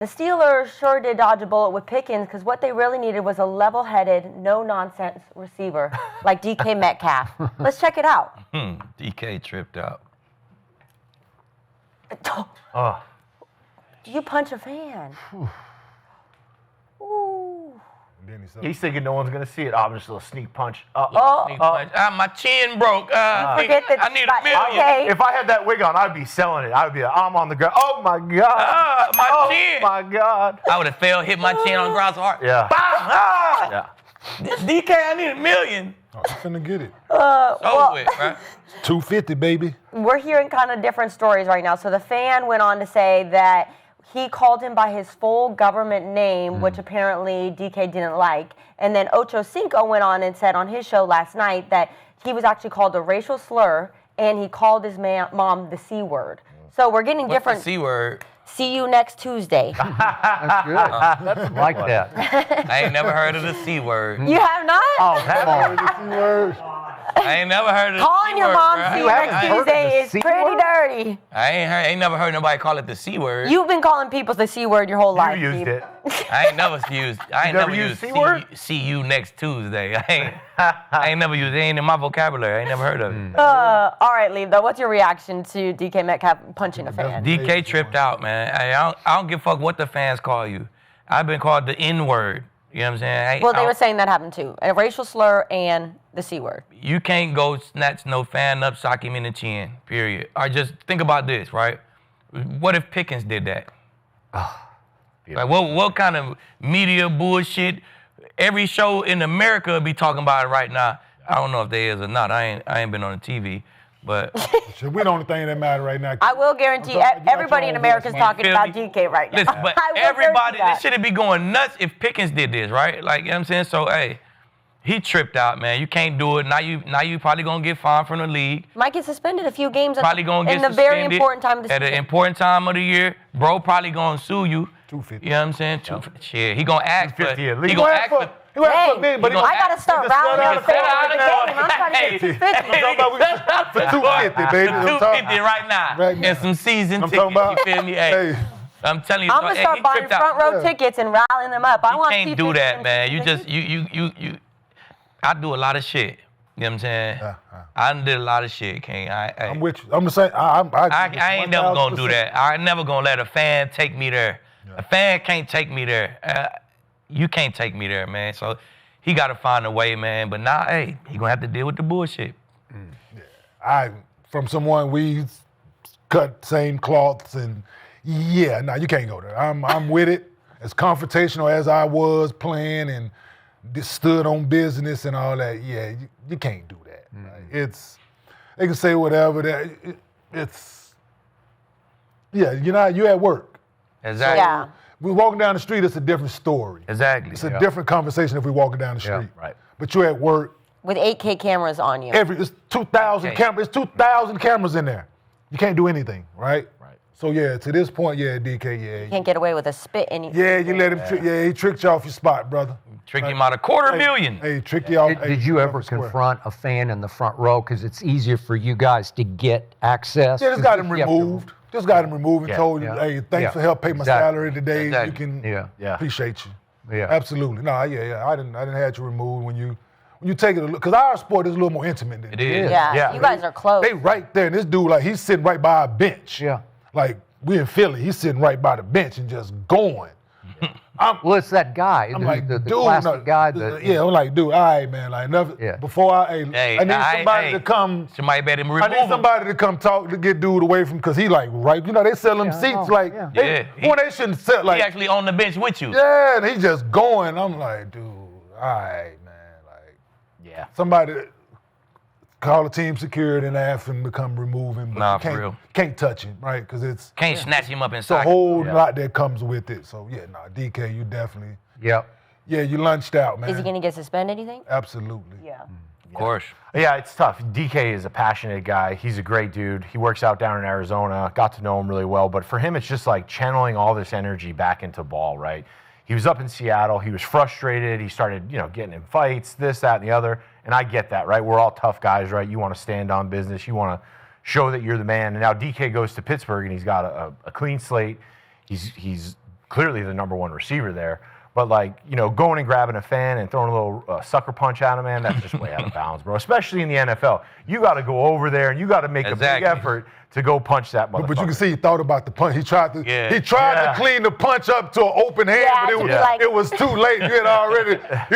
The Steelers sure did dodge a bullet with Pickens because what they really needed was a level-headed, no-nonsense receiver like DK Metcalf. Let's check it out. DK tripped out. Oh. You punch a fan. Ooh. He's thinking no one's going to see it. I'm just a little sneak punch. Sneak punch. My chin broke. Forget the I need $1 million. Okay. If I had that wig on, I'd be selling it. I'd be like, I'm on the ground. Oh, my God. My chin. Oh, my God. I would have fell, hit my chin on the ground so hard. Yeah. Yeah. Yeah. DK, I need $1 million. Oh, you finna get it. Over with, right? 250, baby. We're hearing kind of different stories right now. So the fan went on to say that he called him by his full government name, which apparently DK didn't like. And then Ocho Cinco went on and said on his show last night that he was actually called a racial slur and he called his mom the C word. So we're getting different. What's the C word? See you next Tuesday. That's good. That's like that. I ain't never heard of the C word. You have not? Oh, come on. I ain't never heard of the Calling C your word, mom bruh. see you You haven't next heard of Tuesday the is C pretty word? dirty. I ain't never heard nobody call it the C word. You've been calling people the C word your whole life. You used Steve. it. I ain't never used. I ain't never never used used C word? See you next Tuesday. I ain't never used it. It ain't in my vocabulary. I ain't never heard of it. All right, Lee, though, what's your reaction to DK Metcalf punching a fan? DK tripped out, man. I don't give a fuck what the fans call you. I've been called the N word. You know what I'm saying? Well, they were saying that happened too. A racial slur and the C word. You can't go snatch no fan up, sock him in the chin, period. Or just think about this, right? What if Pickens did that? Like, what kind of media bullshit? Every show in America will be talking about it right now. I don't know if there is or not. I ain't been on the TV, but Shit, we the only thing that matter right now. I will guarantee everybody in America is talking Feel about me? DK right now. listen, but I will everybody, guarantee this should be going nuts if Pickens did this, right? Like, you know what I'm saying? So, hey, he tripped out, man. You can't do it. Now you probably gonna get fined from the league. Might get suspended a few games Probably gonna get in the suspended very important time of the at an season. important time of the year. Bro probably gonna sue you. 250. You know what I'm saying? Shit, he gonna ask for. 250 at He least. gonna ask for. He went Hey, for me, but he gonna I got to start He just rallying cut the out fans the for the game. I'm trying to get 250. for 250, baby. I'm 250 right now. Right now. And some season I'm tickets. talking about. You feel me? Hey, I'm telling you. I'm going to start he buying tripped out. front row tickets and rallying them up. I You want to can't see do that, Pickens man. You and just you. I do a lot of shit. You know what I'm saying? I done did a lot of shit, King. I'm with you. I'm just saying. I ain't never gonna do that. I ain't never gonna let a fan take me there. Yeah. A fan can't take me there. You can't take me there, man. So he gotta find a way, man. But now, hey, he gonna have to deal with the bullshit. From someone we cut same cloths and you can't go there. I'm with it. As confrontational as I was playing and stood on business and all that, you can't do that. Right? They can say whatever. You're at work. Exactly. Yeah. We're walking down the street, it's a different story. Exactly. It's a different conversation if we're walking down the street. right. But you're at work. with 8K cameras on you. It's 2,000 cameras. It's 2,000 cameras in there. You can't do anything, right? Right. So to this point, DK, You can't get away with a spit in you. you let him. He tricked you off your spot, brother. Trick him out $250,000. Hey, trick you off. Did you ever confront a fan in the front row? Because it's easier for you guys to get access. Yeah, just got him You have to- removed. Just got him removed and told you, Yeah. hey, thanks Yeah. for help pay my Exactly. salary today. Exactly. You can Yeah. appreciate you. Yeah. Absolutely. No, I didn't have you removed when you take it, because our sport is a little more intimate than It is. Yeah, you guys are close. They right there, and this dude, like, he's sitting right by our bench. Yeah. Like, we in Philly, he's sitting right by the bench and just going. Well, it's that guy. I'm like, the dude, classic guy that. I'm like, dude, all right, man, like, enough. Yeah. Before I need somebody to come. Somebody better remove I need him. somebody to come talk to get dude away from, because he like right. They sell them seats like. Yeah. They shouldn't sell like. He actually on the bench with you. Yeah, and he just going. I'm like, dude, all right, man, like. Yeah. Somebody call the team security and ask him to come remove him. But Nah, you for real. Can't touch him, right? Because it's Can't snatch him up a inside. whole lot that comes with it. So DK, you definitely. Yep. Yeah, you lunched out, man. Is he going to get suspended, you think? Absolutely. Yeah. Of course. Yeah, it's tough. DK is a passionate guy. He's a great dude. He works out down in Arizona. Got to know him really well. But for him, it's just like channeling all this energy back into ball, right? He was up in Seattle. He was frustrated. He started, getting in fights, this, that, and the other. And I get that, right? We're all tough guys, right? You want to stand on business. You want to show that you're the man. And now DK goes to Pittsburgh, and he's got a clean slate. He's clearly the number one receiver there. But, like, you know, going and grabbing a fan and throwing a little sucker punch at him, man, that's just way out of bounds, bro. Especially in the NFL. You got to go over there and you got to make a big effort to go punch that motherfucker. But you can see he thought about the punch. He tried to clean the punch up to an open hand, but it was too late. You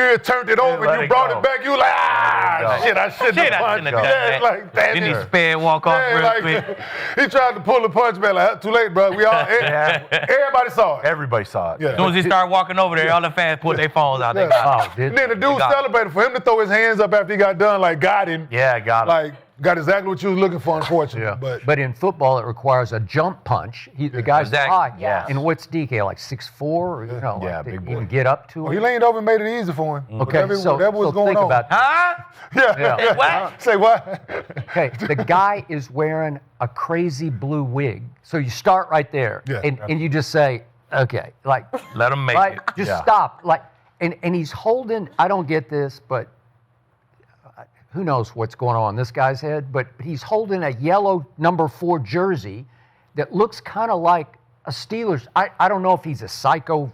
had turned it over and you brought it back. You were like, shit, I shouldn't have punched. Yeah, like that. Then he sped walk off real quick. He tried to pull the punch back, like, too late, bro. Everybody saw it. Everybody saw it. Yeah. As soon as he started walking over there, all the fans put their phones out. They got And then the dude celebrated for him to throw his hands up after he got done, like, got him. Yeah, got him. Like, got exactly what you was looking for, unfortunately. Yeah. But in football, it requires a jump punch. The guy's high. Yeah. And what's DK, like 6'4"? You know, Yeah, like big he boy. can get up to Well, him. he leaned over and made it easy for him. Okay, Whatever was going think on. about Huh? Yeah. What? Say what? Okay, the guy is wearing a crazy blue wig. So you start right there, Yeah. and you just say, okay, like, Let him make right, it. just Yeah. stop. Like, and he's holding, I don't get this, but who knows what's going on in this guy's head, but he's holding a yellow number 4 jersey that looks kind of like a Steelers. I don't know if he's a psycho,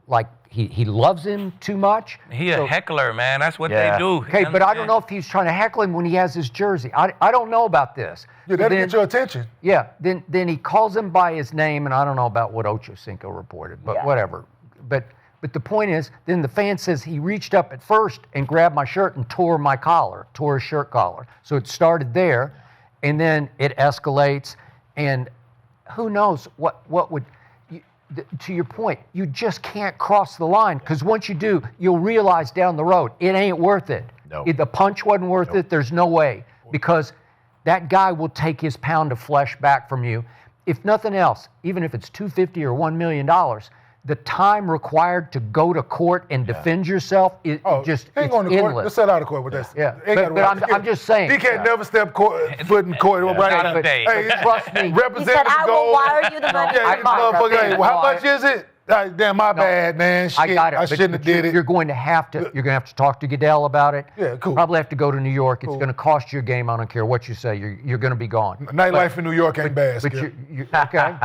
like he loves him too much. He a heckler, man. That's what Yeah. they do. Okay, but I don't know if he's trying to heckle him when he has his jersey. I don't know about this. Yeah, that'll Then- get your attention. Yeah, then he calls him by his name, and I don't know about what Ocho Cinco reported, but whatever. But the point is, then the fan says he reached up at first and grabbed my shirt and tore his shirt collar. So it started there, and then it escalates, and who knows what would. To your point, you just can't cross the line, because once you do, you'll realize down the road it ain't worth it. No. The punch wasn't worth it. There's no way, because that guy will take his pound of flesh back from you. If nothing else, even if it's $250 or $1 million, the time required to go to court and defend yourself is just ain't it's going to court. endless. Let's set out of court with that. Yeah. Ain't But I'm just saying. DK never stepped foot in court. Not a but- day. Hey, Trust me. He representative said, I will gold. wire you the money. Yeah, tomorrow." motherfucker, hey, No, how much is it? Damn, my bad, man. Shit, I got it. I shouldn't have did it. You're going to have to talk to Goodell about it. Yeah, cool. Probably have to go to New York. It's Cool. going to cost you a game. I don't care what you say. You're going to be gone. Nightlife in New York ain't bad. But Skip. you okay?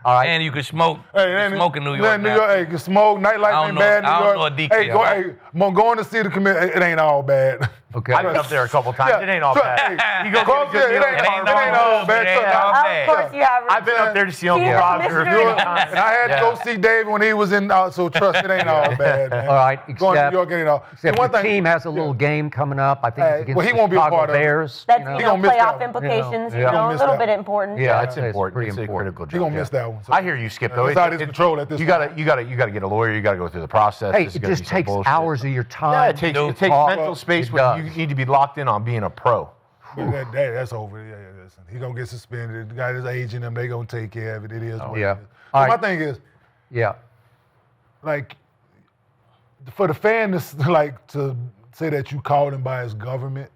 All right. And you can smoke. Hey, smoke in New York. New now. York, hey, you can smoke. Nightlife ain't bad in New I York. don't know a DK. Hey, going to see the committee. It ain't all bad. Okay. I've been up there a couple times. Yeah. It ain't all So, bad. hey, You go Cross get a there, good it deal. ain't all bad. It ain't So, all Of bad. course you have. I've been up there to see Uncle Yeah, Roger a Mr. few Yeah. times. And I had to go see David when he was in, so trust it ain't all bad, man. All right. Going to Except, New York ain't all. except one the thing, team has a little game coming up. I think Hey, it's against well, he the won't be a Chicago part of it. Bears. That's, you know? you He know, gonna miss that playoff one. implications, Yeah. you know, gonna a miss little that bit one. important. Yeah, It's important. pretty It's a important. critical job. He gonna miss that one. So. I hear you, Skip. Though It's out of his control at this you point. gotta get a lawyer. You gotta go through the process. Hey, This is it gonna just be some takes bullshit. hours of your Yeah, time. it takes No mental talk. space It when you does. need to be locked in on being a pro. That's over. Yeah, listen. He gonna get suspended. The guy that's aging him, they gonna take care of it. It is what yeah. it is. All So right. my thing is, Yeah. like, for the fan to like to say that you called him by his government,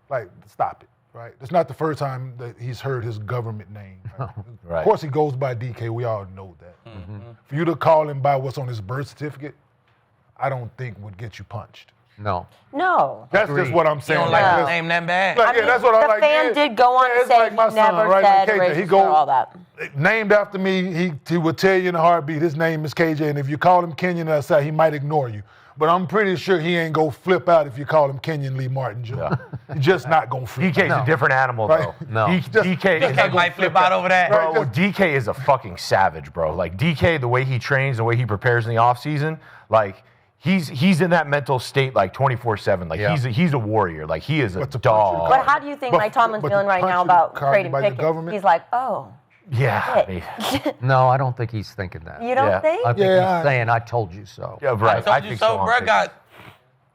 like, stop it. Right? It's not the first time that he's heard his government name. Right? Right. Of course, he goes by DK. We all know that. For you to call him by what's on his birth certificate, I don't think would get you punched. No. No. That's Agreed. just what I'm You saying. don't like Like, his name that bad. like, I yeah, mean, that's what I'm the like. fan yeah. did go on Yeah, to it's say like my he son, never right? Like said KJ, racist he or goes all that. named after me. He would tell you in a heartbeat. His name is KJ, and if you call him Kenyon outside, he might ignore you. But I'm pretty sure he ain't go flip out if you call him Kenyon Lee Martin Jr. He's just not gonna flip. DK's out. a different animal, Right. though. No. DK is DK might flip out over that. Bro, DK is a fucking savage, bro. Like, DK, the way he trains, the way he prepares in the offseason, like, he's in that mental state, like, 24/7. Like, Yeah. he's a warrior. Like, he is a But to punch dog. you- But how do you think But- Mike Tomlin's but feeling the right punch now you about called trading by the Pickens? government? He's like, oh, Yeah. I mean, No, I don't think he's thinking that. you don't Yeah. think? I think Yeah, he's saying, I told you so. yeah, right. I told you think so, on bro. paper. Got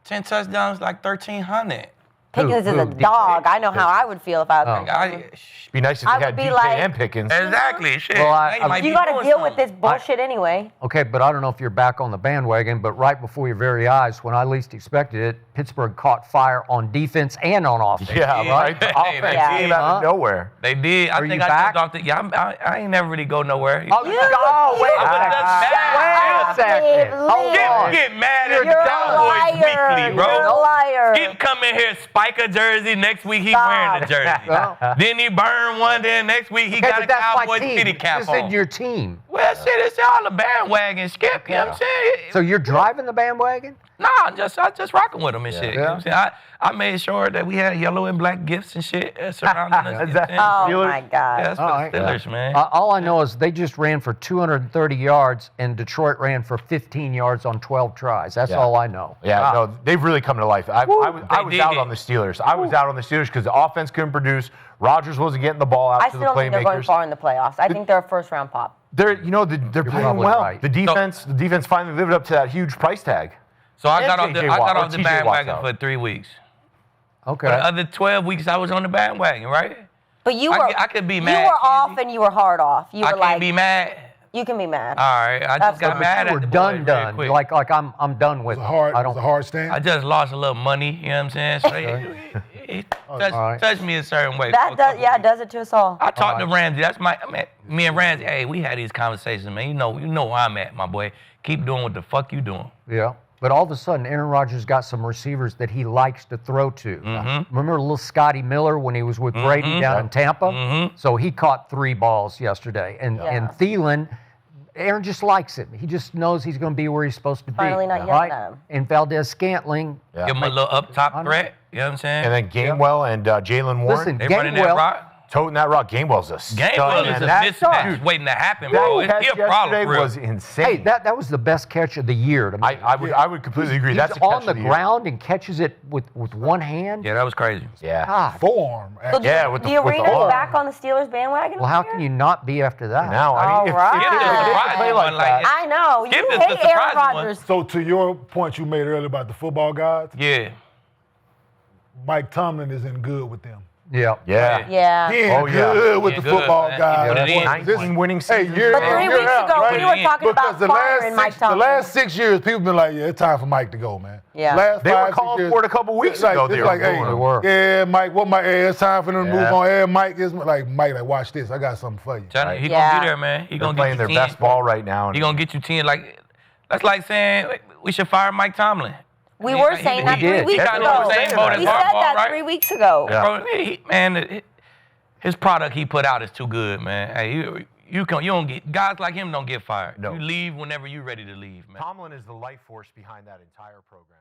10 touchdowns, like 1,300. Pickens is who, a DK? dog. I know how I would feel if I was Be nice if I they would had be DK like- and Pickens. Exactly. Shit. Well, Now you might You be got to doing deal with something. this bullshit anyway. Okay, but I don't know if you're back on the bandwagon, but right before your very eyes, when I least expected it, Pittsburgh caught fire on defense and on offense. Yeah, Yeah. right. The Hey, offense yeah. came out of nowhere. They did. I Are think you I back? jumped off the. Yeah, I ain't never really go nowhere. Oh, wait a I was second. just mad. Wait a second. Get mad at the You're a Cowboys liar. weekly, bro. You're a liar. Skip come in here, spike a jersey. Next week he wearing a jersey. Then he burn one. Then next week he got a Cowboys City cap This on. isn't your team. Well, shit, it's all a bandwagon, Skip. You know what I'm saying? So you're driving the bandwagon? Nah, I just rocking with him and shit. You know what I'm saying? I made sure that we had yellow and black gifts and shit surrounding us. You know what I'm saying? Oh my God. Yeah, that's for the Steelers, man. All I know is they just ran for 230 yards, and Detroit ran for 15 yards on 12 tries. That's all I know. Yeah, no, they've really come to life. I was out on the Steelers. I was out on the Steelers because the offense couldn't produce. Rodgers wasn't getting the ball out I to still the don't think they're going playmakers. far in the playoffs. I think they're a first-round pop. They're playing probably well. right. The defense finally lived up to that huge price tag. So I got off the TJ bandwagon Watt's for 3 weeks. Okay. For the other 12 weeks, I was on the bandwagon, right? But you were. I could be mad. You were off and you were hard off. You I were can't be mad. You can be mad. All right, I just got mad You at were the done. boys real quick. Like I'm done with It it. was I don't. a hard stand. I just lost a little money, you know what I'm saying? So it touched me a certain way. That does, it does it to us all. I talked to Ramsey. That's me and Ramsey. Hey, we had these conversations, man. You know where I'm at, my boy. Keep doing what the fuck you doing. Yeah. But all of a sudden, Aaron Rodgers got some receivers that he likes to throw to. Remember little Scotty Miller when he was with Brady down in Tampa? So he caught 3 balls yesterday. And Thielen, Aaron just likes him. He just knows he's going to be where he's supposed to be. Finally not yelling at him. And Valdez-Scantling. Give him a little up top threat. You know what I'm saying? And then Gainwell and Jalen Warren. Listen, they running that Gainwell, rock. Toting that rock. Gainwell's a stud. Gainwell is a mismatch waiting to happen, bro. He a problem, bro. was insane. hey, that was the best catch of the year to me. I would completely agree. He's That's a catch on the of year. ground and catches it with one hand. Yeah, that was crazy. Yeah. God. Forearm. So Yeah, with the the arena's arm. back on the Steelers bandwagon. Well, how can you not be after that? Now, I mean, if Alright. they Skip is the play surprising like one, like that, I know. Skip You is the hate Aaron surprising one. Rodgers. So to your point you made earlier about the football gods, Yeah. Mike Tomlin is in good with them. Yeah. yeah. Yeah. He in Oh, yeah. good with He the in good, football man. He gods. put it in. 19 winning Hey, seasons. year But in, 3 year weeks out, ago, right? we were talking Because about the firing Mike the Tomlin. last 6 years, people been like, yeah, it's time for Mike to go, man. Yeah. Last They were 5, 6 calling years, for it a couple weeks it's like, ago. It's They like, were hey, going. They were. yeah, Mike, it's time for them to move Yeah. on. Yeah, Mike is like, watch this. I got something for you. Johnny, he Yeah. gonna be there, man. He They're gonna playing get their you 10. best ball right now. He gonna get you 10. That's like saying we should fire Mike Tomlin. We were saying that 3 weeks He got ago. on the same boat as We said Harbaugh, that right? 3 weeks ago. Yeah. Bro, his product he put out is too good, man. Hey, you don't get guys like him don't get fired. No. You leave whenever you're ready to leave, man. Tomlin is the life force behind that entire program.